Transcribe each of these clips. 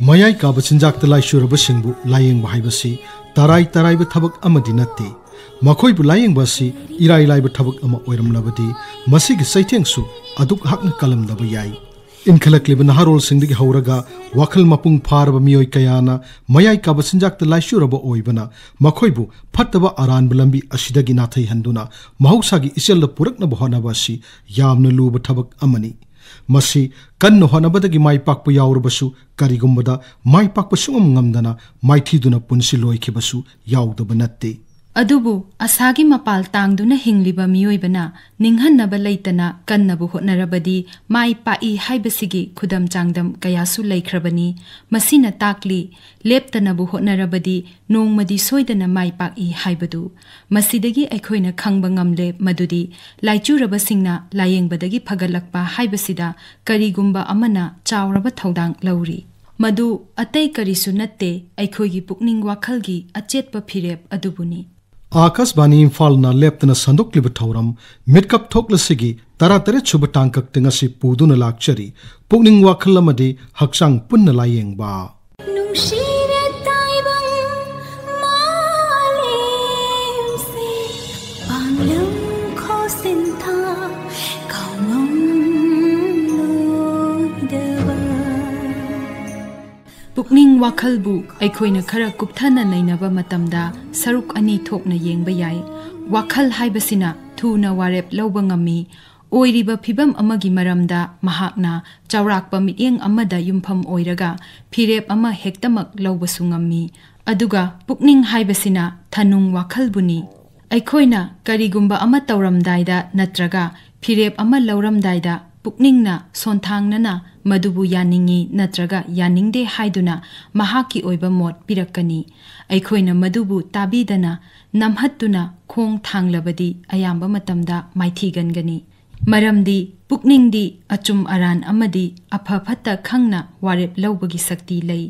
Mayai kaba chinjak talai shuraba singbu Layengba haibasi tarai ba thabak amadi natte makhoi bu Layengba si irai ba thabak ama oiramlabadi masigi saithengsu aduk hakna kalamdaba yai inkhalakliba naharol singdigi hauraga wakhal mapung pharaba miyoi kayana mayai kaba chinjak talai shuraba oibana makhoi bu phattaba aran bulambi asidagi nathai handuna mahausagi iselda purakna bohanaba si yamna luba thabak amani masi kanno honabadagi mai pakpu yaurbasu karigumbada mai pakpu sungam ngamdana mai thiduna punsi loikibasu yaudaba natte adubu asagi mapal tangduna hingliba miyoibana ninghanaba leitana kannabu hotnarabadi mai pai haibasigi khudam changdam kayasu laikhrabani masina takli leptanabu hotnarabadi nongmadi soidana mai pai haibadu masidagi aikhoina khangba ngamle madudi laichuraba singna layengbadagi phagalakpa haibasida karigumba amana chawraba thodang lauri madu atai karisu natte aikhoigi pukning wakhalgi achetpa phirep adubuni Akasbani Imphal na leptana sandokliba thauram Mitkap Thoklasi taratare chuba tangkak tengasi puduna lakchari Pukning Wakhal Amadi Hakchang Punna Layengba Pukning Wakhal bu aikhoina khara kupthana nainaba matamda saruk ani thokna yengba yai Wakhal haibasina thuna warep lawba ngami oiriba phibam amagi maramda mahakna chawrakpa mityeng amada yumpham oiraga phirep ama hektamak lawbasu ngami aduga Pukning haibasina thanung Wakhal buni aikhoina karigumba ama tawramdaida natraga phirep ama lawramdaida Pukningna sonthangnana madubu yaningi natraga yaningde haiduna mahaki oiba mot pirakani aikhoina madubu tabidana namhattuna khong thanglabadi ayamba matamda maithigangani maramdi Pukningdi achum aran amadi apha phatta khangna warep lawbagi sakti lei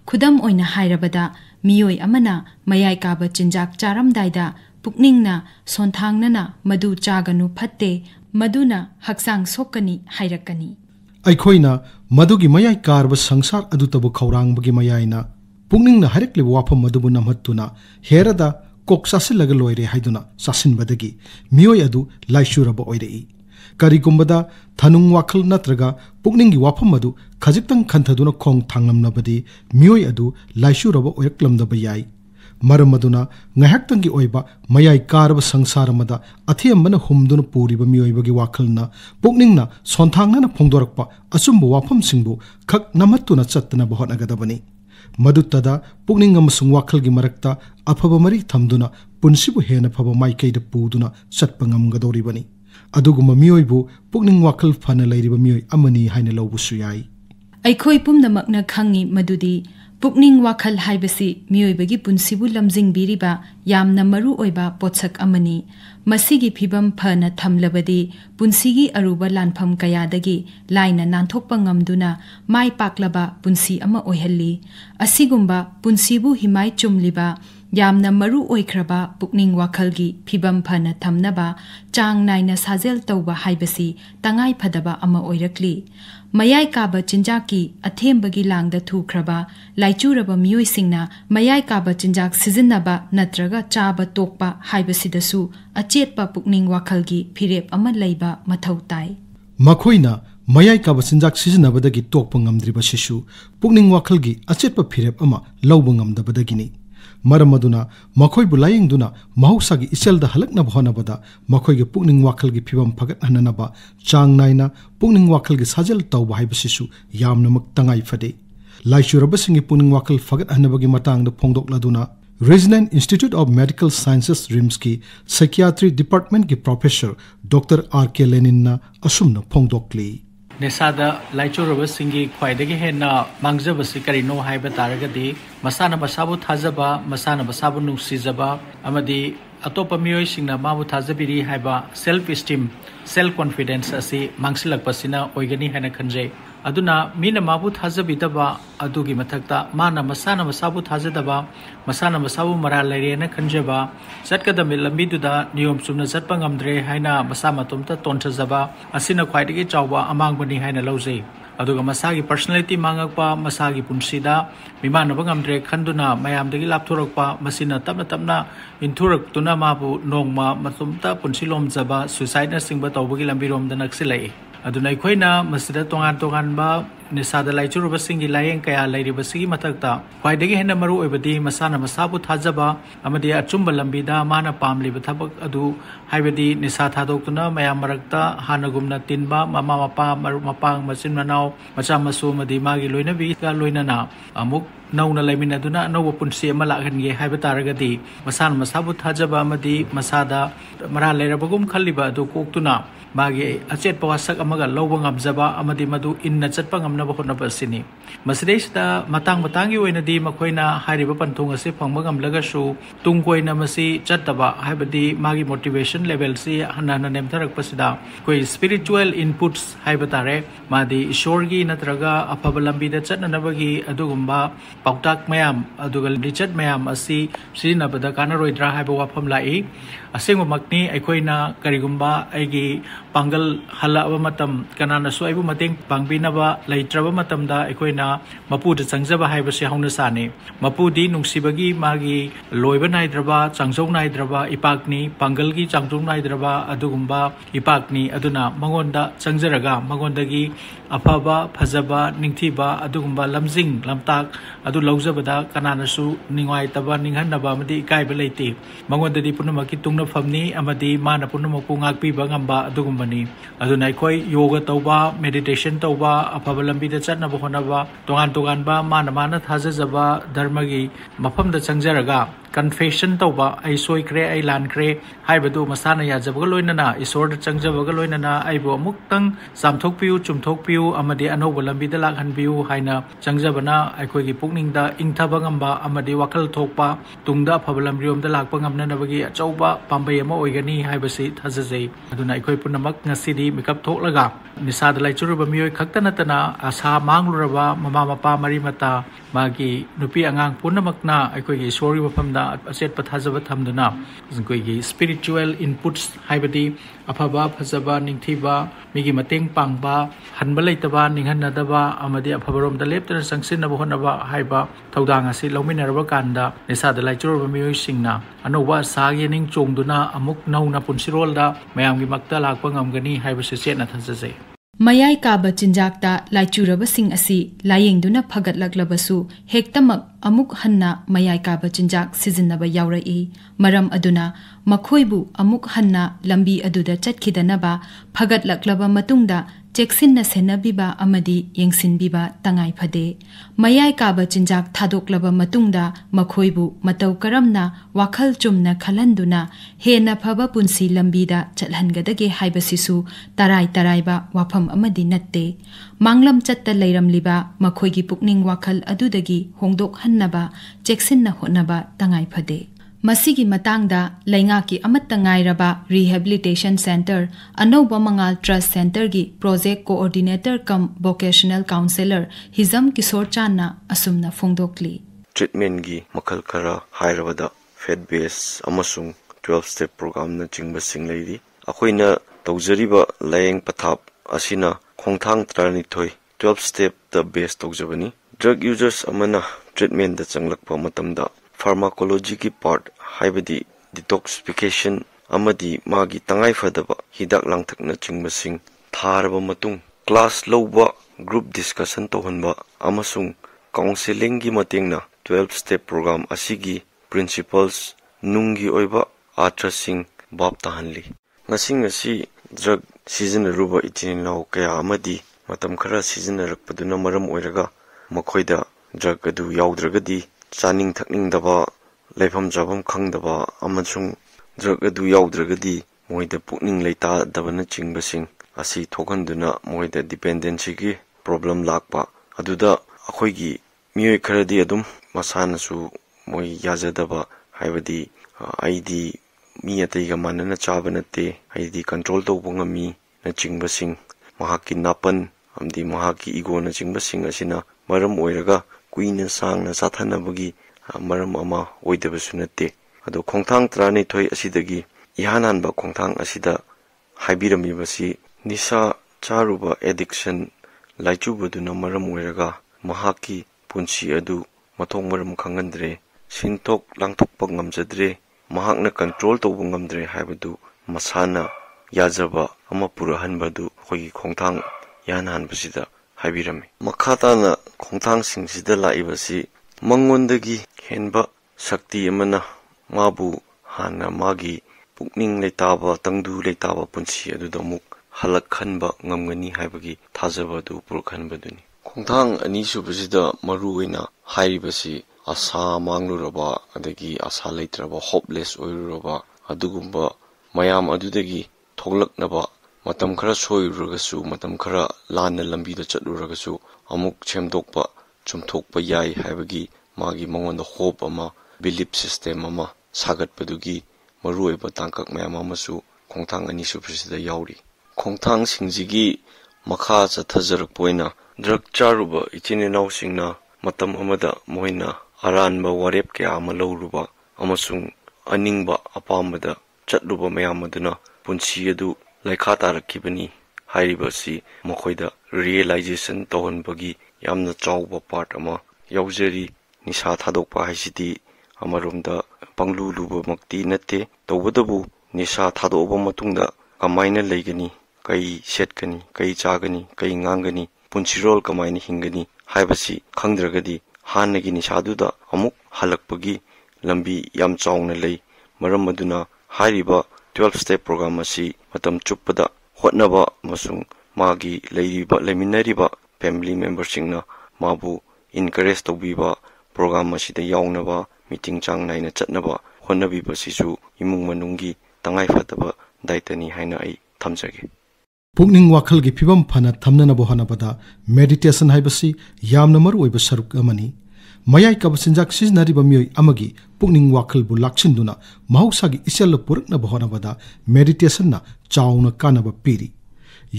khudam oina hairabada miyoi amana mayai kaba chinjak charamdaida Pukningna sonthangnana madu chaganu phatte maduna Hakchang sokani hairakani aikhoina madugi mayai karba sangsar adutabu khawrangbagi mayaina Pukningna harekli wafam madubu namhattuna herada koksassilaga loire haiduna sasinbadagi miyoi adu laishuraba oirei karigumbada thanung Wakhal natraga Pukninggi wafam madu khajiktang khanthaduna khong thanglamnabadi miyoi adu laishuraba oiraklamdaba yai Maramaduna ngahaktangi oiba mayai karba sangsara athiambana humduna puriba miyoibagi wakhalna Pukningna sonthangnana phongdorakpa achumbu wafam singbu khak namattuna chattana bahotnagadabani maduttada Pukning amasung Wakhalgi marakta afaba mari thamduna punsibu hena phaba maikaida puduna chatpa ngamgadoribani aduguma miyoibu Pukning Wakhal phana leiriba miyoi amani haina lawbusu yai aikhoi pumnamakna khangi madudi Pukning Wakhal haibasi miyoibagi punsibu lamjing biriba yamna maru oiba potsak amani masigi phibam phana thamlabadi punsigi aruba lanpham kayadagi laina nanthokpa ngamduna mai paklaba punsi ama oihalli asigumba punsibu himai chumliba yamna maru oikraba Pukning Wakhalgi phibam phana thamnaba chang naina sajel tawba haibasi tangai phadaba ama oirakli mayai kaba chinjaki athembagi langda thukraba laichuraba miyoi singna mayai kaba chinjak sijinnaba natraga chaba tokpa haibasidasu achetpa Pukning Wakhalgi phirep ama leiba mathau tai makhoina mayai kaba chinjak sijinnabadagi tokpa ngamdriba sisu Pukning Wakhalgi achetpa phirep ama lawba ngamdabadagini Maramaduna makhoibu layengduna mahausagi iselda halakna bhonabada makhoige Pukning Wakhalgi phibam phagat hananaba chang naina Pukning Wakhalgi sajal tawba haibasisu yamna mak tangai phade laishurabasingi Pukning Wakhal phagat hanabagi matangda phongdokladuna Regional Institute of Medical Sciences RIMS की Psychiatry Department की Professor Dr. R.K. Lenin ना असुमना फोंगदोकली निसादा लाइचुरब सिंगी ख्वाइदगी हेना मांगजबसी करिनो हाइबा तारगदी मसाना मसाबु थाजबा मसाना मसाबु नुसिजबा अमदी अतोप मियोय सिंगना माबु थाजबिरी हाइबा self esteem self confidence असि मांगसिलकपसिना ओइगनी हेना खंजे अदुना मीना माबु थाजबिदबा अदुगी मथक्ता माना मसाना मसाबु थाजदबा मसाना मसाबु मरा लैरेना खंजेबा चटकदमि लंबिदुदा नियम Sumana चटपा ngamdre हाइना मसा मतुमता तोनथजबा असिना ख्वाइदगी चावबा अमांगबनी हाइना लौजै अदुगा मसागी personality मांगकपा मसागी पुंसीदा मिमानबा ngamdre खंदुना मयामदगी लापथोरकपा मसिना तपना तपना इंथुरकतुना माबु Nongma मतुमता पुंसीलोमजबा सुसाइडना सिंगबा तौबगी लंबिरोमदा नक्सिलै अदुना अखोइना मसिदा तोंगान तोंगानबा Nishadha लाइचुरबसिंगी लायें कया लैरिबसिगी मथक्ता ख्वाइदगी हेन्ना मरु ओइबदी मसाना मसाबु थाजबा अमदी अचुम्बा लंबिदा माना पामलिबा थबक अदु हाइबदी निसा थादोक्तुना मयाम मरक्ता हानगुमना तिनबा ममा मपा मरु मपांग मसिन मनाव मचा मसु मदी मागी लोइनबीगा लोइनना अमुक नौना लैमिनदुना अनौबा पुंसी अमा लाखनगे हाइबा तारगदी मसाना मसाबु थाजबा अमदी मसादा मरा लैरबगुम खल्लिबा अदु कोक्तुना मागे अचेत पवासक अमगा लौबा ngamjaba अमदी मदु इन्ना चटपा ngamnaba hotnaba asini masreisda matang matangi oinadi makoina hairiba panthong ase phangba ngamlagasu tungkoina masi chattaba haibadi magi motivation level si hanana nemtharak pasida koi spiritual inputs haibatare madi ishorgi natraga apabalambi da chatnanabagi adugumba pautak mayam adugal richard mayam asi sinabada kanaroidra haiba wafam lai asengba makni aikoina karigumba aigi pangal halaba matam kanana su aibu mateng pangbinaba laitraba matamda aikoina mapuda changjaba haibase hauna sane mapudi nungsibagi magi loiba naidraba changjong naidraba ipakni pangalgi changjong naidraba adugumba ipakni aduna mangonda changjaraga mangondagi afaba phajaba ningthiba adugumba lamjing lamtak adu laujabada kanana su ningwai taba ninghanaba amadi ikaiba leite mangondadi punamaki tungna famni amadi mana punamakku ngakpi bangamba adugumbani aduna ikoi yoga tauba meditation tauba afaba lambi da chatnaba honaba tongan tongan ba mana thajajaba dharmagi mafamda changjaraga confession tauba ai soikre ai lankre haibadu masana yajabga loinana isor changjabaga loinana aibo amuktang samthokpiu chumthokpiu amadi anoba lambi da lakhanbiu haina changjabana aikoigi pukningda ingthaba ngamba amadi wakhal thokpa tungda afaba lamriom da lakpa ngamnanabagi achauba pambai ama oigani haibasi thajajai aduna aikoi punamak ngasidi mikap thoklaga nisada laichuruba mioi khaktanatana asa mangluraba mama mapa mari mata magi nupi angang punamakna aikoigi isori wafamda achet pathajaba thamduna aikoigi spiritual inputs haibadi afaba phajaba ningthiba migi mateng pangba hanba leitaba ninghanadaba amadi afabarom da leptana sangsinaba honaba haiba thodang asi lauminaraba kanda nisada laichuruba mioi singna anoba sagi ning chongduna amuk nauna punsirolda mayamgi makta lakpa ngamgani haibase chetna thajajai mayai kaba chinjakta laichuraba sing asi layengduna phagatlaglabasu hektamak amuk hanna mayai kaba chinjak sijinnaba yaurai maram aduna makhoibu amuk hanna lambi aduda chatkidanaba phagatlaglaба matungda cheksinna senabiba amadi yengsinbiba tangai phade mayai kaba chinjak thadoklaba matungda makhoibu matau karamna wakhal chumna khalanduna hena phaba punsi lambida chalhangadage haibasisu tarai taraiba wafam amadi natte manglam chatta leiramliba makhoigi pukning wakhal adudagi hongdok hannaba cheksinna honaba tangai phade masigi matangda laingaki amatta ngairaba rehabilitation center anoba mangal trust center gi project coordinator cum vocational counselor hizam kisor channa asumna phongdokli treatment gi makhal khara hairabada faith based amasung 12 step program na chingba singleidi akoina tawjariba layeng pathap asina khongthang trani thoi 12 step the base tawjabani drug users amana treatment da changlakpa matamda pharmacology ki part haibadi detoxification amadi magi tangai fadaba hidak langthakna chingmasing tharaba matung class loba group discussion tohanba amasung counseling gi matingna 12 step program asigi principles nungi oiba atrasing bab tahanli ngasing asi drug season ruba itinlaw kaya amadi matam khara season rakpaduna maram oiraga makhoida drug adu yaudradagadi chaning thakning daba ꯂꯩꯐꯝ ꯆꯥꯐꯝ ꯈꯪꯗꯕ ꯑꯃꯁꯨꯡ drug ꯑꯗꯨ ꯌꯥꯎꯗ꯭ꯔꯒꯗꯤ ꯃꯣꯏꯗ ꯄꯨꯛꯅꯤꯡ ꯂꯩꯇꯥꯗꯕꯅꯆꯤꯡꯕꯁꯤꯡ ꯑꯁꯤ ꯊꯣꯛꯍꯟꯗꯨꯅ ꯃꯣꯏꯗ ꯗꯤꯄꯦꯟꯗꯦꯟꯁꯤꯒꯤ ꯄ꯭ꯔꯣꯕ꯭ꯂꯦꯝ ꯂꯥꯛꯄ ꯑꯗꯨꯗ ꯑꯩꯈꯣꯏꯒꯤ ꯃꯤꯑꯣꯏ ꯈꯔꯗꯤ ꯑꯗꯨꯝ ꯃꯁꯥꯅꯁꯨ ꯃꯣꯏ ꯌꯥꯖꯗꯕ ꯍꯥꯏꯕꯗꯤ ꯑꯩꯗꯤ ꯃꯤ ꯑꯇꯩꯒ ꯃꯥꯟꯅꯅ ꯆꯥꯕ ꯅꯠꯇꯦ ꯑꯩꯗꯤ ꯀꯟꯇ꯭ꯔꯣꯜ ꯇꯧꯕ ꯉꯝꯃꯤ ꯅꯆꯤꯡꯕꯁꯤꯡ ꯃꯍꯥꯛꯀꯤ ꯅꯥꯄꯟ ꯑꯃꯗꯤ ꯃꯍꯥꯛꯀꯤ ꯏꯒꯣꯅꯆꯤꯡꯕꯁꯤꯡ ꯑꯁꯤꯅ ꯃꯔꯝ ꯑꯣꯏꯔꯒ ꯀꯨꯏꯅ ꯁꯥꯡꯅ ꯆꯥꯊꯅꯕꯒꯤ ꯃꯔꯝ ꯑꯃ ꯑꯣꯏꯗꯕꯁꯨ ꯅꯠꯇꯦ ꯑꯗꯣ ꯈꯣꯡꯊꯥꯡ 12 ꯑꯁꯤꯗꯒꯤ ꯏꯍꯥꯟ ꯍꯥꯟꯕ ꯈꯣꯡꯊꯥꯡ ꯑꯁꯤꯗ ꯍꯥꯏꯕꯤꯔꯝꯃꯤꯕꯁꯤ ꯅꯤꯁꯥ ꯆꯥꯔꯨꯕ ꯑꯦꯗꯤꯛꯁꯟ ꯂꯥꯏꯆꯨꯕꯗꯨꯅ ꯃꯔꯝ ꯑꯣꯏꯔꯒ ꯃꯍꯥꯛꯀꯤ ꯄꯨꯟꯁꯤ ꯑꯗꯨ ꯃꯊꯣꯡ ꯃꯔꯝ ꯈꯪꯍꯟꯗ꯭ꯔꯦ ꯁꯤꯟꯊꯣꯛ ꯂꯥꯡꯊꯣꯛꯄ ꯉꯝꯖꯗ꯭ꯔꯦ ꯃꯍꯥꯛꯅ ꯀꯟꯇ꯭ꯔꯣꯜ ꯇꯧꯕ ꯉꯝꯗ꯭ꯔꯦ ꯍꯥꯏꯕꯗꯨ ꯃꯁꯥꯅ ꯌꯥꯖꯕ ꯑꯃ ꯄꯨꯔꯛꯍꯟꯕꯗꯨ ꯑꯩꯈꯣꯏꯒꯤ ꯈꯣꯡꯊꯥꯡ ꯏꯍꯥꯟ ꯍꯥꯟꯕꯁꯤꯗ ꯍꯥꯏꯕꯤꯔꯝꯃꯤ ꯃꯈꯥ ꯇꯥꯅ ꯈꯣꯡꯊꯥꯡꯁꯤꯡꯁꯤꯗ ꯂꯥꯛꯏꯕꯁꯤ ꯃꯉꯣꯟꯗꯒꯤ ꯍꯦꯟꯕ ꯁꯛꯇꯤ ꯑꯃꯅ ꯃꯥꯕꯨ ꯍꯥꯟꯅ ꯃꯥꯒꯤ ꯄꯨꯛꯅꯤꯡ ꯂꯩꯇꯥꯕ ꯇꯪꯗꯨ ꯂꯩꯇꯥꯕ ꯄꯨꯟꯁꯤ ꯑꯗꯨꯗ ꯑꯃꯨꯛ ꯍꯜꯂꯛꯍꯟꯕ ꯉꯝꯒꯅꯤ ꯍꯥꯏꯕꯒꯤ ꯊꯥꯖꯕ ꯑꯗꯨ ꯄꯨꯔꯛꯍꯟꯕꯗꯨꯅꯤ ꯈꯣꯡꯊꯥꯡ ꯑꯅꯤꯁꯨꯕꯁꯤꯗ ꯃꯔꯨꯑꯣꯏꯅ ꯍꯥꯏꯔꯤꯕꯁꯤ ꯑꯁꯥ ꯃꯥꯡꯂꯨꯔꯕ ꯑꯗꯒꯤ ꯑꯁꯥ ꯂꯩꯇ꯭ꯔꯕ ꯍꯣꯞꯂꯦꯁ ꯑꯣꯏꯔꯨꯔꯕ ꯑꯗꯨꯒꯨꯝꯕ ꯃꯌꯥꯝ ꯑꯗꯨꯗꯒꯤ ꯊꯣꯛꯂꯛꯅꯕ ꯃꯇꯝ ꯈꯔ ꯁꯣꯏꯔꯨꯔꯒꯁꯨ ꯃꯇꯝ ꯈꯔ ꯂꯥꯟꯅ ꯂꯝꯕꯤꯗ ꯆꯠꯂꯨꯔꯒꯁꯨ ꯑꯃꯨꯛ ꯁꯦꯝꯗꯣꯛꯄ ꯆꯨꯝꯊꯣꯛꯄ ꯌꯥꯏ ꯍꯥꯏꯕꯒꯤ ꯃꯥꯒꯤ ꯃꯉꯣꯟꯗ ꯍꯣꯞ ꯑꯃ ꯕꯤꯂꯤꯞ ꯁꯤꯁꯇꯦꯝ ꯑꯃ ꯁꯥꯒꯠꯄꯗꯨꯒꯤ ꯃꯔꯨꯑꯣꯏꯕ ꯇꯥꯡꯀꯛ ꯃꯌꯥꯝ ꯑꯃꯁꯨ ꯈꯣꯡꯊꯥꯡ ꯑꯅꯤꯁꯨꯕꯁꯤꯗ ꯌꯥꯎꯔꯤ ꯈꯣꯡꯊꯥꯡꯁꯤꯡꯁꯤꯒꯤ ꯃꯈꯥ ꯆꯠꯊꯖꯔꯛꯄ ꯑꯣꯏꯅ ꯗ꯭ꯔꯒ ꯆꯥꯔꯨꯕ ꯏꯆꯤꯟ ꯏꯅꯥꯎꯁꯤꯡꯅ ꯃꯇꯝ ꯑꯃꯗ ꯃꯣꯏꯅ ꯑꯔꯥꯟꯕ ꯋꯥꯔꯦꯞ ꯀꯌꯥ ꯑꯃ ꯂꯧꯔꯨꯕ ꯑꯃꯁꯨꯡ ꯑꯅꯤꯡꯕ ꯑꯄꯥꯝꯕꯗ ꯆꯠꯂꯨꯕ ꯃꯌꯥꯝ ꯑꯗꯨꯅ ꯄꯨꯟꯁꯤ ꯑꯗꯨ ꯂꯩꯈꯥ ꯇꯥꯔꯛꯈꯤꯕꯅꯤ ꯍꯥꯏꯔꯤꯕꯁꯤ ꯃꯈꯣꯏꯗ ꯔꯤꯌꯦꯂꯥꯏꯖꯦꯁꯟ ꯇꯧꯍꯟꯕꯒꯤ ꯌꯥꯝꯅ ꯆꯥꯎꯕ ꯄꯥꯔꯠ ꯑꯃ ꯌꯥꯎꯖꯔꯤ ꯅꯤꯁꯥ ꯊꯥꯗꯣꯛꯄ ꯍꯥꯏꯁꯤꯗꯤ ꯑꯃꯔꯣꯝꯗ ꯄꯪꯂꯨ ꯂꯨꯕꯃꯛꯇꯤ ꯅꯠꯇꯦ ꯇꯧꯕꯇꯕꯨ ꯅꯤꯁꯥ ꯊꯥꯗꯣꯛꯑꯕ ꯃꯇꯨꯡꯗ ꯀꯃꯥꯏꯅ ꯂꯩꯒꯅꯤ ꯀꯩ ꯁꯦꯠꯀꯅꯤ ꯀꯩ ꯆꯥꯒꯅꯤ ꯀꯩ ꯉꯥꯡꯒꯅꯤ ꯄꯨꯟꯁꯤꯔꯣꯜ ꯀꯃꯥꯏꯅ ꯍꯤꯡꯒꯅꯤ ꯍꯥꯏꯕꯁꯤ ꯈꯪꯗ꯭ꯔꯒꯗꯤ ꯍꯥꯟꯅꯒꯤ ꯅꯤꯁꯥꯗꯨꯗ ꯑꯃꯨꯛ ꯍꯜꯂꯛꯄꯒꯤ ꯂꯝꯕꯤ ꯌꯥꯝ ꯆꯥꯎꯅ ꯂꯩ ꯃꯔꯝ ꯑꯗꯨꯅ ꯍꯥꯏꯔꯤꯕ 12 step program ꯑꯁꯤ ꯃꯇꯝ ꯆꯨꯞꯄꯗ ꯍꯣꯠꯅꯕ ꯑꯃꯁꯨꯡ ꯃꯥꯒꯤ ꯂꯩꯃꯤꯟꯅꯔꯤꯕ ꯐꯦꯃꯤꯂꯤ ꯃꯦꯝꯕꯔꯁꯤꯡꯅ ꯃꯥꯕꯨ इनकरेज तौबीबा प्रोग्राम असिदा यावनबा मीटिंग चांग नाइना चटनबा होनबीबसिसु इमुंग मनुंगी तंगाई फतबा दायित्वनी हाइना आई थमजगे पुकनिंग वाखल की फिबम फना थमननबो हनबदा मेडिटेशन हाइबसी यामना मरुओइबा सरुक अमनी मयाई कबसिंजाक सिजनरिबा मियोय अमगी पुकनिंग वाखल बु लाक्सिंदुना महौसागी इसेल पुरकनबो हनबदा मेडिटेशन ना चाउना कानबा पीरी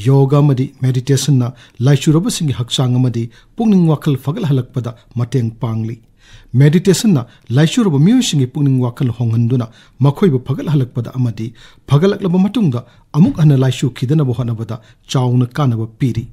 योगा मदी मेडिटेशन ना लाइचुरबसिंगी हक्चांग मदी पुकनिंग वाखल फगल हलकपदा मतेंग पांगली मेडिटेशन ना लाइचुरब मियोयसिंगी पुकनिंग वाखल होंगंदुना मखोइबु फगल हलकपदा अमदी फगलकलब मतुंगदा अमुक हन लाइचु खिदनबो हनबदा चाउना कानबा पीरी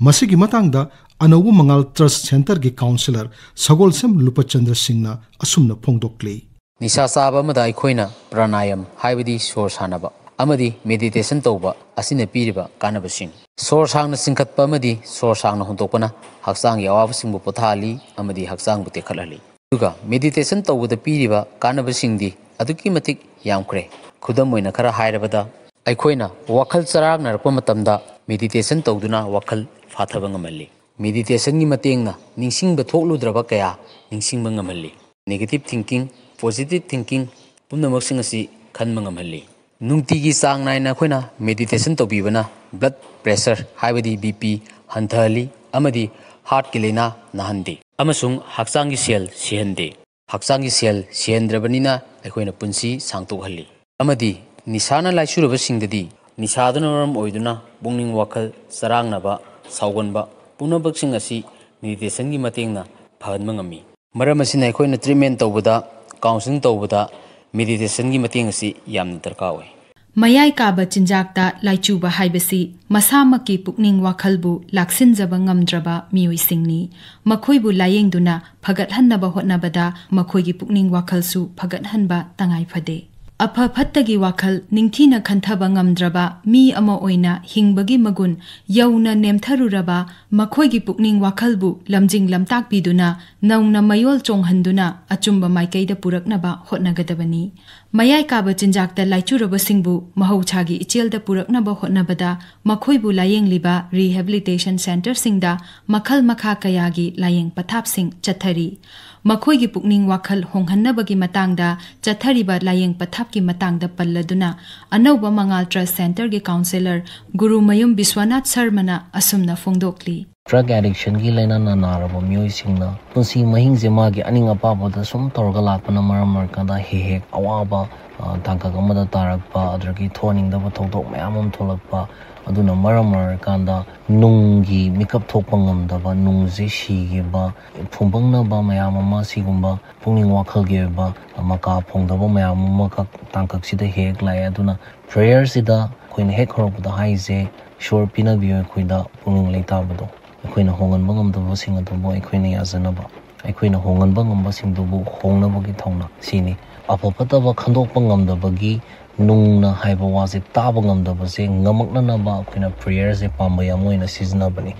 मसिगी मतंगदा अनौब मंगल ट्रस्ट सेंटर की काउंसिलर सगोलसेम लुपचंद्र सिंहना असुमना फोंदोक्ले निशा चाबा मदा अखोइना प्राणायाम हाइबदी सोर सानबा अमदी मेडिटेशन तौबा असिना पीरिबा कानबसिंग सोर सांगना सिंखतपा अमदी सोर सांगना होंदोकपना हक्चांगी अवाबसिंगबु पोथाली अमदी हक्चांगबु तेखलहली दुगा मेडिटेशन तौबदा पीरिबा कानबसिंगदी अदुकी मतिक यामख्रे खुदम ओइना खरा हाइरबदा अखोइना वाखल चरागनरपा मतमदा मेडिटेशन तौदुना वाखल फाथबा ngमल्ली मेडिटेशन की mateengna ningsingba thokludraba kaya ningsingba ngamhalli negative thinking positive thinking pumnamoksing asi khanma ngamhalli nungtigi sang naina khoina meditation tobibana blood pressure haibadi bp hanthali amadi heart ki leina nahandi amasung hakchang gi cell sihande hakchang gi cell sihendrabanina aikoina punsi sangtokhalli amadi nisana laisuraba singdadi nisadana ram oiduna bungning wakhal sarangnaba saugonba पुनबक्सिंग असि meditation की mateengna फहनबा ngami मरम असिना अखोइना treatment तौबदा counselling तौबदा meditation की mateeng असि यामना दरकार ओय मयाई काबा चिंजाकता लाइचुबा हाइबसी मसामकी पुकनिंग वाखलबु लाक्सिनजबा ngamdraba मियोइसिंगनी मखोइबु लायेंगदुना फगतहन्नबा होटनबदा मखोइगी पुकनिंग वाखलसु फगतहनबा तंगाई फदे of फत्तगी वाखल निंगथीना खंथबा ngamdraba मी अमा ओइना हिंगबगी मगुन यौना नेमथरुरबा मखोइगी पुकनिंग वाखलबु लमजिंग लमताकपिदुना नौना मयोल चोंगहंदुना अचुंबा माइकैदा पुरकनबा होटनगदबनी मयाई काबा चिंजाकता लाइचुरबसिंगबु महौछागी इचेलदा पुरकनबा होटनबदा मखोइबु लायेंगलिबा रिहेबिलिटेशन सेंटर सिंगदा मखल मखा कयागी लायेंग पथापसिंग चथरी मखोइगी पुकनिंग वाखल होंगहन्नबगी मतंगदा चथरिबा लायेंग पथापकी मतंगदा पल्लदुना अनौबा मंगाल ट्रस्ट सेंटर के councillor Gurumayum Vishwanath शर्मना असुमना फोंदोकली drug addiction की लाइना नारब मियोइसिंगना पुंसी महिंगजे मागी अनिंग अपाबदा सुम तौरगा लापना मरम मरकदा हेक अवाबा तांकक अमदा तारकपा अदरगी थोनिंगदबा थौदोक मयाम अम थोलकपा अदुना मरम मरकदा नुंगी मिकअप थोकपा ngamdaba nungje sigeba phumbangnaba mayam ama sigumba pungning wakhalge ba maka phongdaba mayam ama ka tangkak sida hek lai aduna prayer sida koin hek horobda haise shor pina biyo koida pungning leitabado koina hongan bangamdaba sing adobo koina yazanaba koina hongan bangamba singdubu hongnabagi thongna sini apapataba khandokpa ngamdabagi nungna haiba wase taba ngamdaba se ngamaknanaba koina prayer se pambaya moina siznabani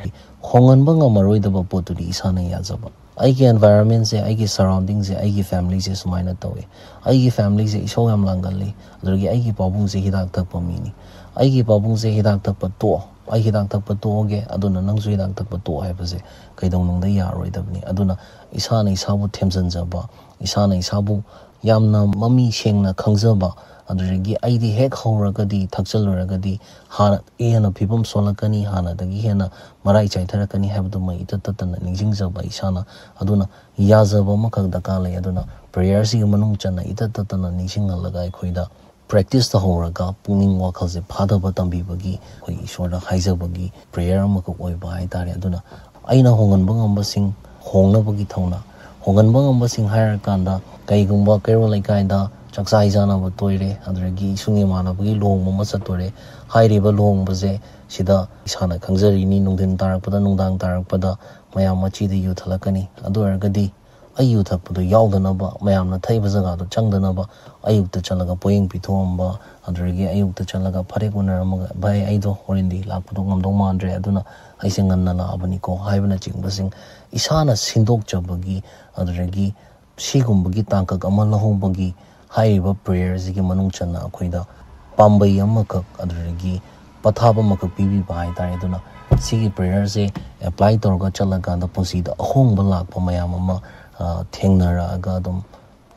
hongan bangamaroi potudi isana yazaba aigi environment se aigi surrounding se aigi family se sumaina tawe aigi family se iso yam langali adogi aigi pabung se hidak takpa mini aigi pabung se hidak takpa to ai hidak takpa to ge aduna nangsu hidak takpa to haibase kaidong nungda yaroidabni aduna isana isabu themsanjaba isana isabu yamna mami sengna khangjaba aduregi aidi hek horagadi thakchaluragadi hana ena phibam solakani hana dagi hena marai chaitharakani habdu mai itatana ningjingjaba isana aduna yazaba makak dakala aduna prayer si manung chana itatana ningjingalaga khoida practice the horaga pungning wakhalse phadaba tambibagi khoi ishora haijabagi prayer amaka oiba haitare aduna aina hongan bangamba sing hongnabagi thauna hongan bangamba sing hire kanda kaigumba kairo laikaida chaksai jana ba toire adragi sungi mana bagi long ma satore hairi ba long baje sida isana khangjari ni nungdin tarakpada nungdang tarakpada mayam machi de yuthalakani adu argadi ayu thakpadu yaudana ba mayam na thaiba jaga do changdana ba ayukta chalaga poyeng pithomba adragi ayukta chalaga phare gunar amaga bai aido horindi lakpadu ngamdong mandre aduna aisenganna la abani ko haibana chingbasing isana sindok chabagi adragi sigumbagi tangkak amala hombagi haiba prayers gi manung channa khoida pambai amaka adragi pathaba maka pibi bai tare aduna sigi prayers se apply torga chalaga da punsi da ahong balak pa mayam ama thengnara aga dum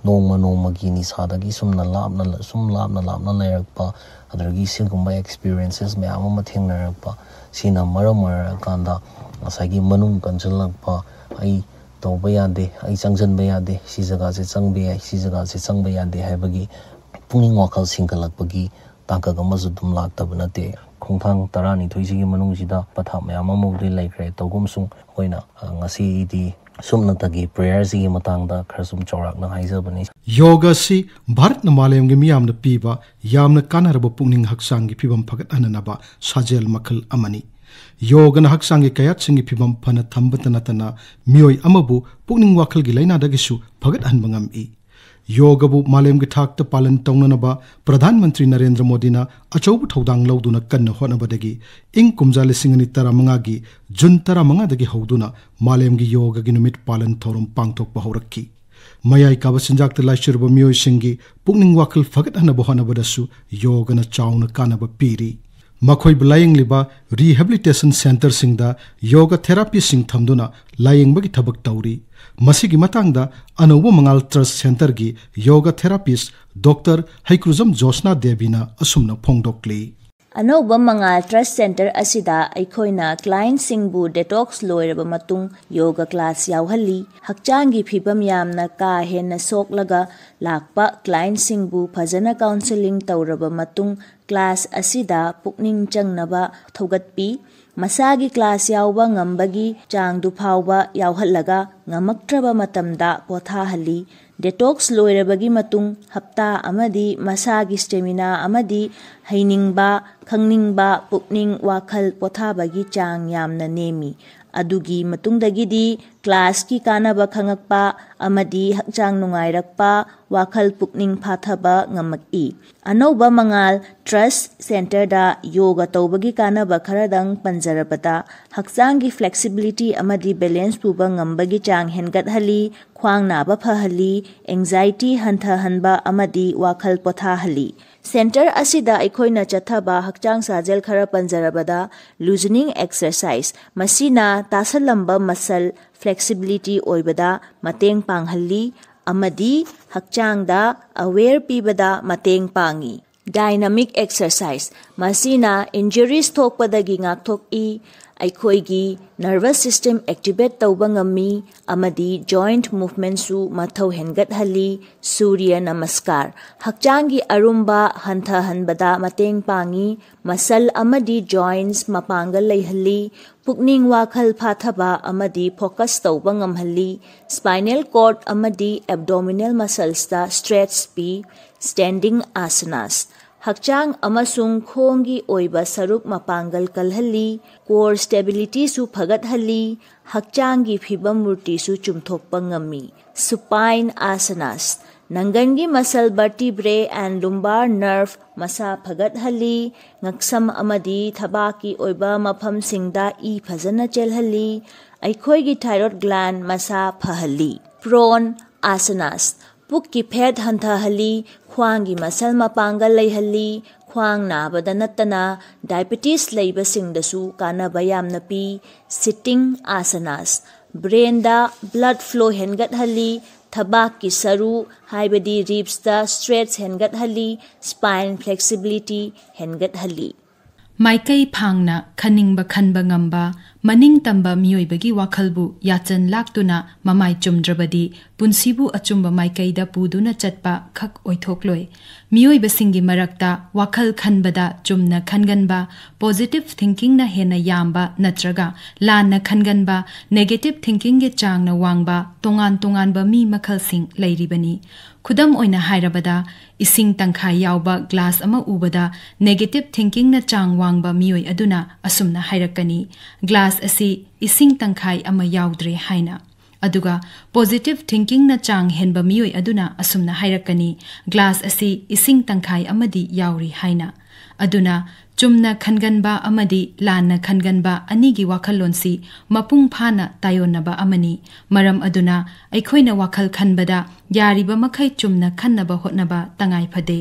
nongma gi ni sadagi sumna labna layakpa adragi sigumba experiences mayam ama thengnarakpa sina maramar kanda asagi manung kanjalakpa ai tauba yade ai changjanba yade si jaga se changbe ai si jaga se changba yade haibagi pungning wakhal singkalakpagi tangka gamazu dum laktabna te khongthang tarani thoisigi manung sida patha mayam amudi laikre togumsung hoina ngasi di sumna tagi prayers gi matangda kharsum chawrakna haijabani yoga si bharat na malayam gi miyamna piba yamna kanarba pungning hakchang gi pibam phagat ananaba sajel makhal amani yoga na hakchang gi kayat singi pibam phana thambatana tana mioi amabu pungning wakhal gi laina dagisu phagat hanbangam i yoga bu malayam gi thak ta palan tawnanaba pradhan mantri narendra modi na achaubu thodang lauduna kanna honabadagi ing kumja lisingani taramanga gi jun taramanga dagi hoduna malayam gi yoga gi numit palan thorum pangthok ba horakki mayai ka basinjak ta laishurba mioi singi pungning wakhal phagat hanaba honabadasu yoga na chauna kanaba piri makhoi blaying liba rehabilitation center singda yoga therapy sing thamduna layengba gi thabak tauri masigi matangda anoba mangal trust center gi yoga therapist dr haikruzam josna devina asumna phongdokli anoba mangal trust center asida aikoina client singbu detox loiraba matung yoga class yawhali hakchang gi phibam yamna ka henna soklaga lakpa client singbu phajana counseling tawraba matung class asida pukning changnaba thogatpi masagi class yawba ngambagi changdu phawba yawhallaga ngamaktraba matamda pothahali detox loirabagi matung hapta amadi masagi stamina amadi hainingba khangningba pukning wakhal pothabagi chang yamna nemi adugi matungdagidi class ki kanaba khangakpa amadi hakchang nungairakpa wakhal pukning phathaba ngamaki anoba mangal trust center da yoga tawbagi kanaba kharadang panjarabata hakchang gi flexibility amadi balance puba ngambagi chang hengat hali khwang naba phahali anxiety hantha hanba amadi wakhal potha hali center asida aikoina chathaba hakchang sajel khara panjarabada loosening exercise masina tasalamba muscle flexibility ꯑꯣꯏꯕꯗ ꯃꯇꯦꯡ ꯄꯥꯡꯍꯜꯂꯤ ꯑꯃꯗꯤ ꯍꯛꯆꯥꯡꯗ ꯑꯋꯦꯌꯔ ꯄꯤꯕꯗ ꯃꯇꯦꯡ ꯄꯥꯡꯏ꯫ Dynamic exercise ꯃꯁꯤꯅ ꯏꯟꯖꯨꯔꯤꯁ ꯊꯣꯛꯄꯗꯒꯤ ꯉꯥꯛꯊꯣꯛꯏ, ꯑꯩꯈꯣꯏꯒꯤ ꯅꯔꯚꯁ ꯁꯤꯁꯇꯦꯝ ꯑꯦꯛꯇꯤꯚꯦꯠ ꯇꯧꯕ ꯉꯝꯃꯤ ꯑꯃꯗꯤ ꯖꯣꯏꯟꯠ ꯃꯨꯚꯃꯦꯟꯠꯁꯨ ꯃꯊꯧ ꯍꯦꯟꯒꯠꯍꯜꯂꯤ꯫ ꯁꯨꯔ꯭ꯌ ꯅꯃꯁꯀꯥꯔ ꯍꯛꯆꯥꯡꯒꯤ ꯑꯔꯨꯝꯕ ꯍꯟꯊꯍꯟꯕꯗ ꯃꯇꯦꯡ ꯄꯥꯡꯏ, ꯃꯁꯜ ꯑꯃꯗꯤ ꯖꯣꯏꯟꯠꯁ ꯃꯄꯥꯡꯒꯜ ꯂꯩꯍꯜꯂꯤ, ꯄꯨꯛꯅꯤꯡ ꯋꯥꯈꯜ ꯐꯥꯊꯕ ꯑꯃꯗꯤ ꯐꯣꯀꯁ ꯇꯧꯕ ꯉꯝꯍꯜꯂꯤ, ꯁ꯭ꯄꯥꯏꯅꯦꯜ ꯀꯣꯔꯗ ꯑꯃꯗꯤ ꯑꯦꯕꯗꯣꯃꯤꯅꯦꯜ ꯃꯁꯜꯁꯇ ꯁ꯭ꯇꯔꯦꯠꯆ ꯄꯤ꯫ ꯁ꯭ꯇꯦꯟꯗꯤꯡ ꯑꯥꯁꯥꯅꯥꯁ ꯍꯛꯆꯥꯡ ꯑꯃꯁꯨꯡ ꯈꯣꯡꯒꯤ ꯑꯣꯏꯕ ꯁꯔꯨꯛ ꯃꯄꯥꯡꯒꯜ ꯀꯜꯍꯜꯂꯤ, ꯀꯣꯔ ꯁ꯭ꯇꯦꯕꯤꯂꯤꯇꯤꯁꯨ ꯐꯒꯠꯍꯜꯂꯤ, ꯍꯛꯆꯥꯡꯒꯤ ꯐꯤꯕꯝ ꯃꯨꯔꯇꯤꯁꯨ ꯆꯨꯝꯊꯣꯛꯄ ꯉꯝꯃꯤ꯫ ꯁꯨꯄꯥꯏꯟ ꯑꯥꯁꯥꯅꯥꯁ ꯅꯪꯒꯟꯒꯤ ꯃꯁꯜ ꯚꯔꯇꯤꯕ꯭ꯔꯦ ꯑꯦꯟ ꯂꯨꯝꯕꯥꯔ ꯅꯔꯚ ꯃꯁꯥ ꯐꯒꯠꯍꯜꯂꯤ, ꯉꯛꯁꯝ ꯑꯃꯗꯤ ꯊꯕꯥꯛꯀꯤ ꯑꯣꯏꯕ ꯃꯐꯝꯁꯤꯡꯗ ꯏ ꯐꯖꯅ ꯆꯦꯜꯍꯜꯂꯤ, ꯑꯩꯈꯣꯏꯒꯤ ꯊꯥꯏꯔꯣꯏꯗ ꯒ꯭ꯂꯦꯟꯗ ꯃꯁꯥ ꯐꯍꯜꯂꯤ꯫ ꯄ꯭ꯔꯣꯟ ꯑꯥꯁꯥꯅꯥꯁ ꯄꯨꯛꯀꯤ ꯐꯦꯠ ꯍꯟꯊꯍꯜꯂꯤ, ꯈ꯭ꯋꯥꯡꯒꯤ ꯃꯁꯜ ꯃꯄꯥꯡꯒꯜ ꯂꯩꯍꯜꯂꯤ, ꯈ꯭ꯋꯥꯡ ꯅꯥꯕꯗ ꯅꯠꯇꯅ ꯗꯥꯏꯕꯦꯇꯤꯁ ꯂꯩꯕꯁꯤꯡꯗꯁꯨ ꯀꯥꯟꯅꯕ ꯌꯥꯝꯅ ꯄꯤ꯫ ꯁꯤꯇꯤꯡ ꯑꯥꯁꯥꯅꯥꯁ ꯕ꯭ꯔꯦꯟꯗ ꯕ꯭ꯂꯗ ꯐ꯭ꯂꯣ ꯍꯦꯟꯒꯠꯍꯜꯂꯤ, ꯊꯕꯥꯛꯀꯤ ꯁꯔꯨ ꯍꯥꯏꯕꯗꯤ ꯔꯤꯞꯁꯇ ꯁ꯭ꯇꯔꯦꯠꯆ ꯍꯦꯟꯒꯠꯍꯜꯂꯤ, ꯁ꯭ꯄꯥꯏꯟ ꯐ꯭ꯂꯦꯛꯁꯤꯕꯤꯂꯤꯇꯤ ꯍꯦꯟꯒꯠꯍꯜꯂꯤ꯫ ꯃꯥꯏꯀꯩ ꯐꯥꯡꯅ ꯈꯟꯅꯤꯡꯕ ꯈꯟꯕ ꯉꯝꯕ ꯃꯅꯤꯡ ꯇꯝꯕ ꯃꯤꯑꯣꯏꯕꯒꯤ ꯋꯥꯈꯜꯕꯨ ꯌꯥꯆꯟ ꯂꯥꯛꯇꯨꯅ ꯃꯃꯥꯏ ꯆꯨꯝꯗ꯭ꯔꯕꯗꯤ ꯄꯨꯟꯁꯤꯕꯨ ꯑꯆꯨꯝꯕ ꯃꯥꯏꯀꯩꯗ ꯄꯨꯗꯨꯅ ꯆꯠꯄ ꯈꯛ ꯑꯣꯏꯊꯣꯛꯂꯣꯏ꯫ ꯃꯤꯑꯣꯏꯕꯁꯤꯡꯒꯤ ꯃꯔꯛꯇ ꯋꯥꯈꯜ ꯈꯟꯕꯗ ꯆꯨꯝꯅ ꯈꯟꯒꯟꯕ, ꯄꯣꯖꯤꯇꯤꯚ ꯊꯤꯡꯀꯤꯡꯅ ꯍꯦꯟꯅ ꯌꯥꯝꯕ ꯅꯠꯇ꯭ꯔꯒ ꯂꯥꯟꯅ ꯈꯟꯒꯟꯕ, ꯅꯦꯒꯦꯇꯤꯚ ꯊꯤꯡꯀꯤꯡꯒꯤ ꯆꯥꯡꯅ ꯋꯥꯡꯕ ꯇꯣꯉꯥꯟ ꯇꯣꯉꯥꯟꯕ ꯃꯤ ꯃꯈꯜꯁꯤꯡ ꯂꯩꯔꯤꯕꯅꯤ꯫ ꯈꯨꯗꯝ ꯑꯣꯏꯅ ꯍꯥꯏꯔꯕꯗ ꯏꯁꯤꯡ ꯇꯪꯈꯥꯏ ꯌꯥꯎꯕ ꯒ꯭ꯂꯥꯁ ꯑꯃ ꯎꯕꯗ ꯅꯦꯒꯦꯇꯤꯚ ꯊꯤꯡꯀꯤꯡꯅ ꯆꯥꯡ ꯋꯥꯡꯕ ꯃꯤꯑꯣꯏ ꯑꯗꯨꯅ ꯑꯁꯨꯝꯅ ꯍꯥꯏꯔꯛꯀꯅꯤ, ꯒ꯭ꯂꯥꯁ ꯑꯁꯤ ꯏꯁꯤꯡ ꯇꯪꯈꯥꯏ ꯑꯃ ꯌꯥꯎꯗ꯭ꯔꯦ ꯍꯥꯏꯅ꯫ ꯑꯗꯨꯒ ꯄꯣꯖꯤꯇꯤꯚ ꯊꯤꯡꯀꯤꯡꯅ ꯆꯥꯡ ꯍꯦꯟꯕ ꯃꯤꯑꯣꯏ ꯑꯗꯨꯅ ꯑꯁꯨꯝꯅ ꯍꯥꯏꯔꯛꯀꯅꯤ, ꯒ꯭ꯂꯥꯁ ꯑꯁꯤ ꯏꯁꯤꯡ ꯇꯪꯈꯥꯏ ꯑꯃꯗꯤ ꯌꯥꯎꯔꯤ ꯍꯥꯏꯅ꯫ ꯑꯗꯨꯅ ꯆꯨꯝꯅ ꯈꯟꯒꯟꯕ ꯑꯃꯗꯤ ꯂꯥꯟꯅ ꯈꯟꯒꯟꯕ ꯑꯅꯤꯒꯤ ꯋꯥꯈꯜꯂꯣꯟꯁꯤ ꯃꯄꯨꯡ ꯐꯥꯅ ꯇꯥꯌꯣꯟꯅꯕ ꯑꯃꯅꯤ꯫ ꯃꯔꯝ ꯑꯗꯨꯅ ꯑꯩꯈꯣꯏꯅ ꯋꯥꯈꯜ ꯈꯟꯕꯗ ꯌꯥꯔꯤꯕ ꯃꯈꯩ ꯆꯨꯝꯅ ꯈꯟꯅꯕ ꯍꯣꯠꯅꯕ ꯇꯉꯥꯏ ꯐꯗꯦ꯫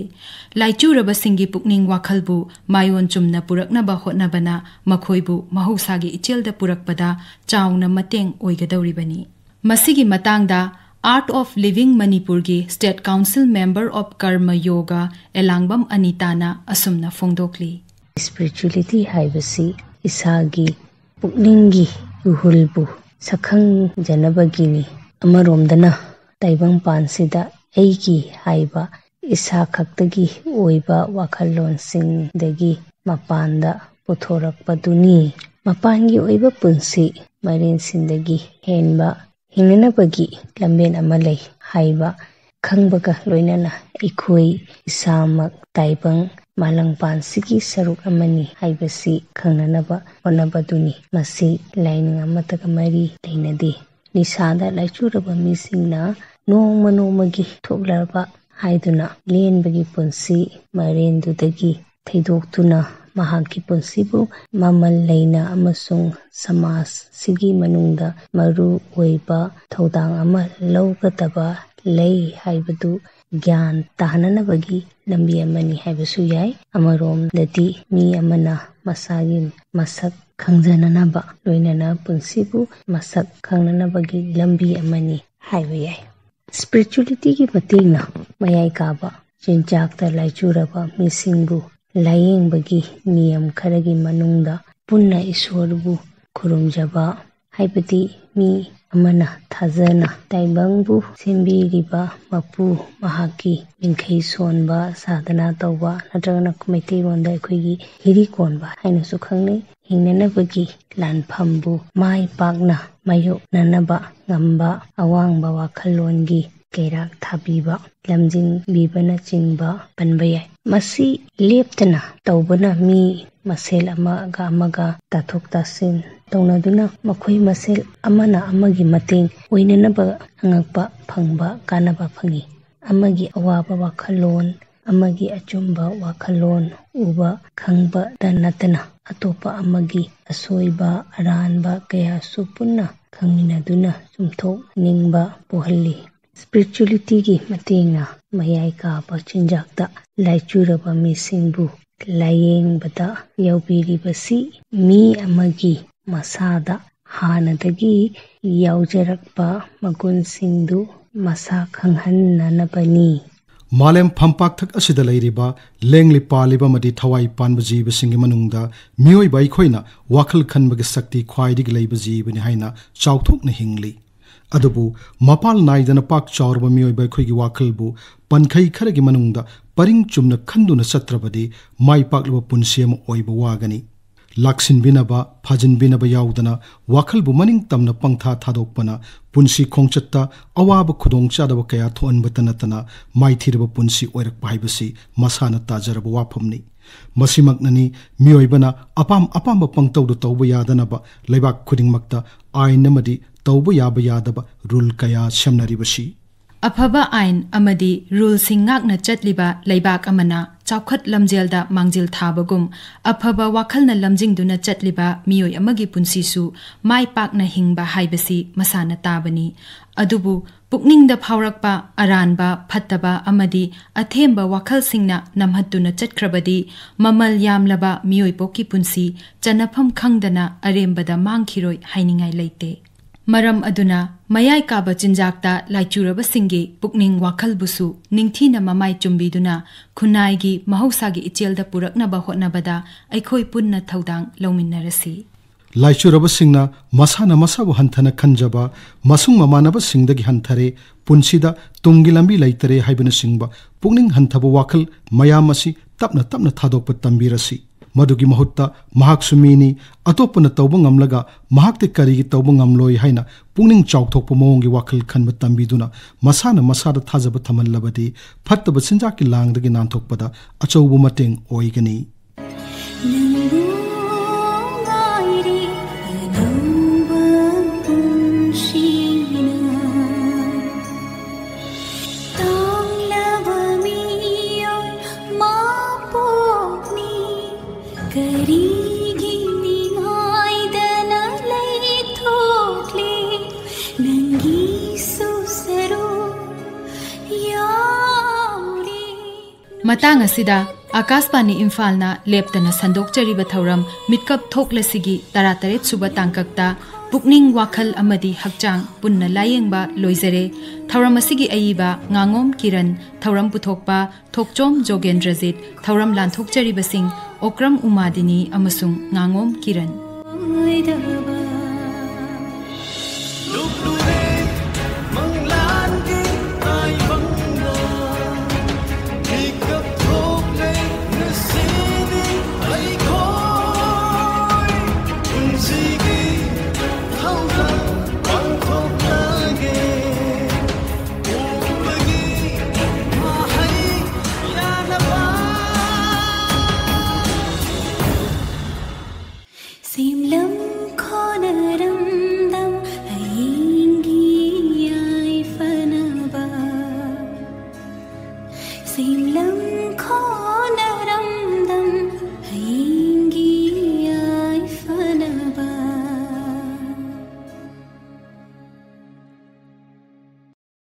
ꯂꯥꯏꯆꯨꯔꯕꯁꯤꯡꯒꯤ ꯄꯨꯛꯅꯤꯡ ꯋꯥꯈꯜꯕꯨ ꯃꯥꯏꯑꯣꯟ ꯆꯨꯝꯅ ꯄꯨꯔꯛꯅꯕ ꯍꯣꯠꯅꯕꯅ ꯃꯈꯣꯏꯕꯨ ꯃꯍꯧꯁꯥꯒꯤ ꯏꯆꯦꯜꯗ ꯄꯨꯔꯛꯄꯗ ꯆꯥꯎꯅ ꯃꯇꯦꯡ ꯑꯣꯏꯒꯗꯧꯔꯤꯕꯅꯤ꯫ ꯃꯁꯤꯒꯤ ꯃꯇꯥꯡꯗ ꯑꯥꯔꯠ ꯑꯣꯐ ꯂꯤꯚꯤꯡ ꯃꯅꯤꯄꯨꯔꯒꯤ ꯁ꯭ꯇꯦꯠ ꯀꯥꯎꯟꯁꯤꯜ ꯃꯦꯝꯕꯔ ꯑꯣꯐ ꯀꯔꯃ ꯌꯣꯒ ꯑꯦꯂꯥꯡꯕꯝ ꯑꯅꯤꯇꯥꯅ ꯑꯁꯨꯝꯅ ꯐꯣꯡꯗꯣꯛꯂꯤ꯫ ꯁ꯭ꯄꯤꯔꯤꯆꯨꯋꯦꯂꯤꯇꯤ ꯍꯥꯏꯕꯁꯤ ꯏꯁꯥꯒꯤ ꯄꯨꯛꯅꯤꯡꯒꯤ ꯏꯍꯨꯜꯕꯨ ꯁꯛꯈꯪꯖꯅꯕꯒꯤꯅꯤ꯫ ꯑꯃꯔꯣꯝꯗꯅ ꯇꯥꯏꯕꯪꯄꯥꯟꯁꯤꯗ ꯑꯩꯒꯤ ꯍꯥꯏꯕ ꯏꯁꯥ ꯈꯛꯇꯒꯤ ꯑꯣꯏꯕ ꯋꯥꯈꯜꯂꯣꯟꯁꯤꯡꯗꯒꯤ ꯃꯄꯥꯟꯗ ꯄꯨꯊꯣꯔꯛꯄꯗꯨꯅꯤ꯫ ꯃꯄꯥꯟꯒꯤ ꯑꯣꯏꯕ ꯄꯨꯟꯁꯤ ꯃꯔꯦꯟꯁꯤꯟꯗꯒꯤ ꯍꯦꯟꯕ ꯍꯤꯡꯅꯅꯕꯒꯤ ꯂꯝꯕꯦꯟ ꯑꯃ ꯂꯩ ꯍꯥꯏꯕ ꯈꯪꯕꯒ ꯂꯣꯏꯅꯅ ꯑꯩꯈꯣꯏ ꯏꯁꯥꯃꯛ ꯇꯥꯏꯕꯪ ꯃꯥꯂꯪꯄꯥꯟꯁꯤꯒꯤ ꯁꯔꯨꯛ ꯑꯃꯅꯤ ꯍꯥꯏꯕꯁꯤ ꯈꯪꯅꯅꯕ ꯍꯣꯠꯅꯕꯗꯨꯅꯤ꯫ ꯃꯁꯤ ꯂꯥꯏꯅꯤꯡ ꯑꯃꯠꯇꯒ ꯃꯔꯤ ꯂꯩꯅꯗꯦ꯫ ꯅꯤꯁꯥꯗ ꯂꯥꯏꯆꯨꯔꯕ ꯃꯤꯁꯤꯡꯅ ꯅꯣꯡꯃ ꯅꯣꯡꯃꯒꯤ ꯊꯣꯛꯂꯕ ꯍꯥꯏꯗꯨꯅ ꯂꯦꯟꯕꯒꯤ ꯄꯨꯟꯁꯤ ꯃꯔꯦꯟꯗꯨꯗꯒꯤ ꯊꯩꯗꯣꯛꯇꯨꯅ ꯃꯍꯥꯛꯀꯤ ꯄꯨꯟꯁꯤꯕꯨ ꯃꯃꯜ ꯂꯩꯅ ꯑꯃꯁꯨꯡ ꯁꯃꯥꯖꯁꯤꯒꯤ ꯃꯅꯨꯡꯗ ꯃꯔꯨ ꯑꯣꯏꯕ ꯊꯧꯗꯥꯡ ꯑꯃ ꯂꯧꯒꯗꯕ ꯂꯩ ꯍꯥꯏꯕꯗꯨ ꯒ꯭ꯌꯥꯟ ꯇꯥꯍꯟꯅꯕꯒꯤ ꯂꯝꯕꯤ ꯑꯃꯅꯤ ꯍꯥꯏꯕꯁꯨ ꯌꯥꯏ꯫ ꯑꯃꯔꯣꯝꯗꯗꯤ ꯃꯤ ꯑꯃꯅ ꯃꯁꯥꯒꯤ ꯃꯁꯛ ꯈꯪꯖꯅꯅꯕ ꯂꯣꯏꯅꯅ ꯄꯨꯟꯁꯤꯕꯨ ꯃꯁꯛ ꯈꯪꯅꯅꯕꯒꯤ ꯂꯝꯕꯤ ꯑꯃꯅꯤ ꯍꯥꯏꯕ ꯌꯥꯏ꯫ ꯁ꯭ꯄꯤꯔꯤꯆꯨꯋꯦꯂꯤꯇꯤꯒꯤ ꯃꯇꯦꯡꯅ ꯃꯌꯥꯏ ꯀꯥꯕ ꯆꯤꯟꯖꯥꯛꯇ ꯂꯥꯏꯆꯨꯔꯕ ꯃꯤꯁꯤꯡꯕꯨ ꯂꯥꯌꯦꯡꯕꯒꯤ ꯅꯤꯌꯝ ꯈꯔꯒꯤ ꯃꯅꯨꯡꯗ ꯄꯨꯟꯅ ꯏꯁꯣꯔꯕꯨ ꯈꯨꯔꯨꯝꯖꯕ, ꯍꯥꯏꯕꯗꯤ ꯃꯤ ꯑꯃꯅ ꯊꯥꯖꯅ ꯇꯥꯏꯕꯪꯕꯨ ꯁꯦꯝꯕꯤꯔꯤꯕ ꯃꯄꯨ ꯃꯍꯥꯛꯀꯤ ꯃꯤꯡꯈꯩ ꯁꯣꯟꯕ, ꯁꯥꯙꯅꯥ ꯇꯧꯕ, ꯅꯠꯇ꯭ꯔꯒꯅ ꯃꯩꯇꯩꯂꯣꯟꯗ ꯑꯩꯈꯣꯏꯒꯤ ꯍꯤꯔꯤ ꯀꯣꯟꯕ ꯍꯥꯏꯅꯁꯨ ꯈꯪꯅꯩ꯫ ꯍꯤꯡꯅꯅꯕꯒꯤ ꯂꯥꯟꯐꯝꯕꯨ ꯃꯥꯏ ꯄꯥꯛꯅ ꯃꯥꯌꯣꯛꯅꯅꯕ ꯉꯝꯕ ꯑꯋꯥꯡꯕ ꯋꯥꯈꯜꯂꯣꯟꯒꯤ ꯀꯩꯔꯥꯛ ꯊꯥꯕꯤꯕ, ꯂꯝꯖꯤꯡꯕꯤꯕꯅꯆꯤꯡꯕ ꯄꯟꯕ ꯌꯥꯏ꯫ ꯃꯁꯤ ꯂꯦꯞꯇꯅ ꯇꯧꯕꯅ ꯃꯤ ꯃꯁꯦꯜ ꯑꯃꯒ ꯑꯃꯒ ꯇꯥꯊꯣꯛ ꯇꯥꯁꯤꯟ ꯇꯧꯅꯗꯨꯅ ꯃꯈꯣꯏ ꯃꯁꯦꯜ ꯑꯃꯅ ꯑꯃꯒꯤ ꯃꯇꯦꯡ ꯑꯣꯏꯅꯅꯕ ꯑꯉꯛꯄ ꯐꯪꯕ ꯀꯥꯟꯅꯕ ꯐꯪꯏ꯫ ꯑꯃꯒꯤ ꯑꯋꯥꯕ ꯋꯥꯈꯜꯂꯣꯟ, ꯑꯃꯒꯤ ꯑꯆꯨꯝꯕ ꯋꯥꯈꯜꯂꯣꯟ ꯎꯕ ꯈꯪꯕꯗ ꯅꯠꯇꯅ ꯑꯇꯣꯞꯄ ꯑꯃꯒꯤ ꯑꯁꯣꯏꯕ ꯑꯔꯥꯟꯕ ꯀꯌꯥꯁꯨ ꯄꯨꯟꯅ ꯈꯪꯃꯤꯟꯅꯗꯨꯅ ꯆꯨꯝꯊꯣꯛꯅꯤꯡꯕ ꯄꯣꯛꯍꯜꯂꯤ꯫ ꯁ꯭ꯄꯤꯔꯤꯆꯨꯋꯦꯂꯤꯇꯤꯒꯤ ꯃꯇꯦꯡꯅ ꯃꯌꯥꯏ ꯀꯥꯕ ꯆꯤꯟꯖꯥꯛꯇ ꯂꯥꯏꯆꯨꯔꯕ ꯃꯤꯁꯤꯡꯕꯨ ꯂꯥꯌꯦꯡꯕꯗ ꯌꯥꯎꯕꯤꯔꯤꯕꯁꯤ ꯃꯤ ꯑꯃꯒꯤ ꯃꯁꯥꯗ ꯍꯥꯟꯅꯗꯒꯤ ꯌꯥꯎꯖꯔꯛꯄ ꯃꯒꯨꯟꯁꯤꯡꯗꯨ ꯃꯁꯥ ꯈꯪꯍꯟꯅꯅꯕꯅꯤ꯫ मालेम फंपाक्थक असिदा लैरिबा लेंगलि पालिबा मदि थवाई पानबा जीवसिंगी मनुंगदा मियोइबा अइखोइना वाखल खनबगे शक्ति ख्वाइदिग लैबा जीवनि हाइना चाउथोकना हिंगली। अदुबु मपाल नाइदना पाक चाउरबा मियोइबा अइखोइगी वाखलबु पनखै खरगी मनुंगदा परिंग चुमना खंदुना चत्रबदि माइ पाकलबा पुन्सि अमा ओइबा वागनी। लाक्सिनबिनबा फाजिनबिनबा याउदना वाखलबु मनिंग तमना पंगथा थादोकपना पुन्सि खोंचत्ता अवाब खुदोंग चादबा कया थोअनबता नतना माइथिरबा पुन्सि ओइरकपा हाइबसि मसाना ताजरबा वाफमनि। मसिमकननि मियोइबना अपाम अपामबा पंगतौदु तौबा यादनबा लैबाक खुदिंगमक्ता आइन अमदि तौबा याबा यादबा रूल कया सेमनरिबसि। अफबा आइन अमदि रूल सिंगाकना चटलिबा लैबाक अमना चौखत लमजेलदा मांजिल थाबगुम अफबा वाखलना लमजिंगदुना चटलिबा मियोइ अमगी पुन्सिसु माइ पाकना हिंगबा हाइबसि मसाना ताबनी। अदुबु पुकनिंगदा फावरकपा अरानबा फत्तबा अमदि अथेंबा वाखलसिंगना नमहत्तुना चटख्रबदि ममल यामलबा मियोइ पोकी पुन्सि चनफम खंगदना अरेंबदा मांगखिरोइ हाइनिंगाइ लैते। मरम अदुना मयाय काबा चिंजाकता लाइचुरबा सिंगे पुकनिंग वाखलबुसु निंगथीना ममाय चुंबीदुना खुनाइगी महौसागी इचेलदा पुरकनबा होटनबदा अइखोइ पुन्ना थौदांग लौमिन्नरसी। लाइचुरबा सिंगना मसाना मसाबु हंथना खंजबा मसुंग ममानबा सिंगदगी हंथरे पुन्सिदा तुंगी लंबी लैतरे हाइबना सिंगबा पुकनिंग हंथबा वाखल मयाम असि तपना तपना थादोकपा तंबीरसी। मदुगी महुत्ता महाक्सु मीनी अतोपना तौबा ngamlaga mahakte karigi tauba ngamloi haina pungning chawthokpa mawongi wakhal khanba tambiduna masana masada thajaba thamallabadi phattaba sinjaki langdagi nanthokpada achaubu mateng oigani। Matang असिदा Akashvani इम्फालना लेप्तना संदोकचरिबा थौरम मिटकप थोकलसिगी 13 सुबा तांककता पुकनिंग वाखल अमदी हकचांग पुन्ना लायेंगबा लोइजरे। थौरम असिगी अयिबा ngangom किरण थौरम पुथोकपा थोकचोम जोगेंद्रजित थौरम लांथोकचरिबा सिंह ओक्रम उमादिनी अमसुंग ngangom किरण। Seem